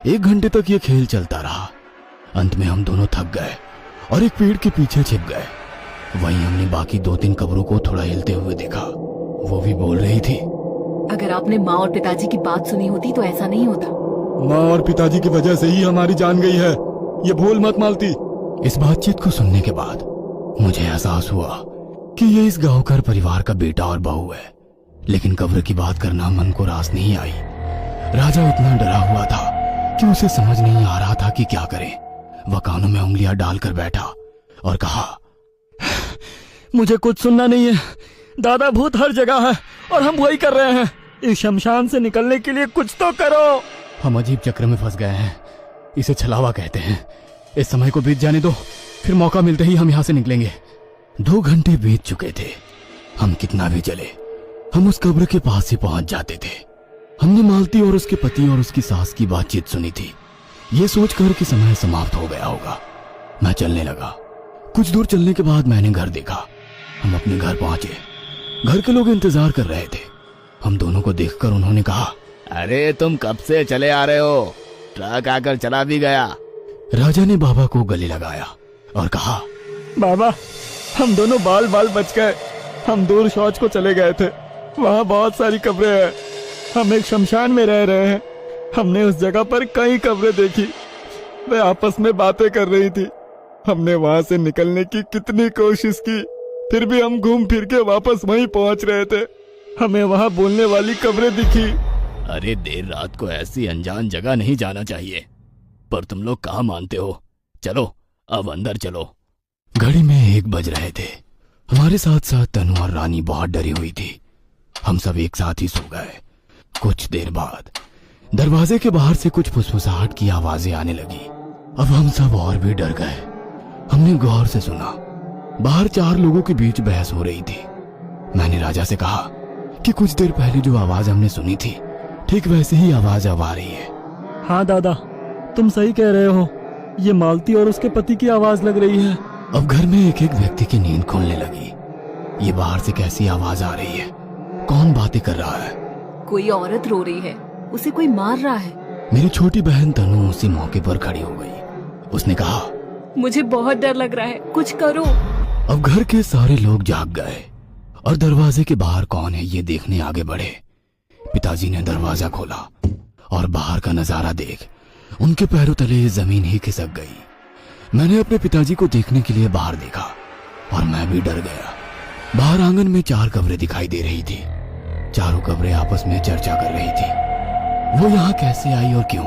1 घंटे तक ये खेल चलता रहा। अंत में हम दोनों थक गए और एक पेड़ के पीछे छिप गए। वहीं हमने बाकी 2-3 कब्रों को थोड़ा हिलते हुए देखा। वो भी बोल रही थी। अगर आपने माँ और पिताजी की बात सुनी होती तो ऐसा नहीं होता। माँ और पिताजी की वजह से ही हमारी जान गई है, ये भूल मत मालती। इस बातचीत को सुनने के बाद मुझे एहसास हुआ कि ये इस गांवकर परिवार का बेटा और बहू है, लेकिन कब्र की बात करना मन को रास नहीं आई। राजा इतना डरा हुआ था कि उसे समझ नहीं आ रहा था कि क्या करे। वह कानों में उंगलियां डालकर बैठा और कहा, मुझे कुछ सुनना नहीं है। दादा भूत हर जगह है और हम वही कर रहे हैं। इस शमशान से निकलने के लिए कुछ तो करो। हम अजीब चक्र में फंस गए हैं। इसे छलावा कहते हैं। इस समय को बीत जाने दो, फिर मौका मिलते ही हम यहाँ से निकलेंगे। 2 घंटे बीत चुके थे। हम कितना भी चले, हम उस कब्र के पास ही पहुंच जाते थे। हमने मालती और उसके पति और उसकी सास की बातचीत सुनी थी। ये सोचकर कि समय समाप्त हो गया होगा, मैं चलने लगा। कुछ दूर चलने के बाद मैंने घर देखा। हम अपने घर पहुंचे। घर के लोग इंतजार कर रहे थे। हम दोनों को देखकर उन्होंने कहा, अरे तुम कब से चले आ रहे हो? ट्रक आकर चला भी गया। राजा ने बाबा को गले लगाया और कहा, बाबा, हम दोनों बाल बाल बच गए। हम दूर शौच को चले गए थे। वहाँ बहुत सारी कब्रें हैं। हम एक शमशान में रह रहे हैं। हमने उस जगह पर कई कब्रें देखी। वे आपस में बातें कर रही थी। हमने वहां से निकलने की कितनी कोशिश की, फिर भी हम घूम फिर के वापस वहीं पहुंच रहे थे। हमें वहां बोलने वाली कब्रें दिखी। अरे देर रात को ऐसी अनजान जगह नहीं जाना चाहिए, पर तुम लोग कहाँ मानते हो। चलो अब अंदर चलो। घड़ी में 1 बज रहे थे। हमारे साथ साथ तनु और रानी बहुत डरी हुई थी। हम सब एक साथ ही सो गए। कुछ देर बाद दरवाजे के बाहर से कुछ फुसफुसाहट की आवाजें आने लगी। अब हम सब और भी डर गए। हमने गौर से सुना। बाहर 4 लोगों के बीच बहस हो रही थी। मैंने राजा से कहा कि कुछ देर पहले जो आवाज हमने सुनी थी, ठीक वैसे ही आवाज अब आ रही है। हाँ दादा, तुम सही कह रहे हो। ये मालती और उसके पति की आवाज लग रही है। अब घर में एक एक व्यक्ति की नींद खुलने लगी। ये बाहर से कैसी आवाज आ रही है? कौन बातें कर रहा है? कोई औरत रो रही है, उसे कोई मार रहा है। मेरी छोटी बहन तनु उसी मौके पर खड़ी हो गई। उसने कहा, मुझे बहुत डर लग रहा है, कुछ करो। अब घर के सारे लोग जाग गए और दरवाजे के बाहर कौन है ये देखने आगे बढ़े। पिताजी ने दरवाजा खोला और बाहर का नजारा देख उनके पैरों तले जमीन ही खिसक गई। मैंने अपने पिताजी को देखने के लिए बाहर देखा और मैं भी डर गया। बाहर आंगन में 4 कब्रें दिखाई दे रही थी। चारों कब्रें आपस में चर्चा कर रही थी। वो यहाँ कैसे आई और क्यों?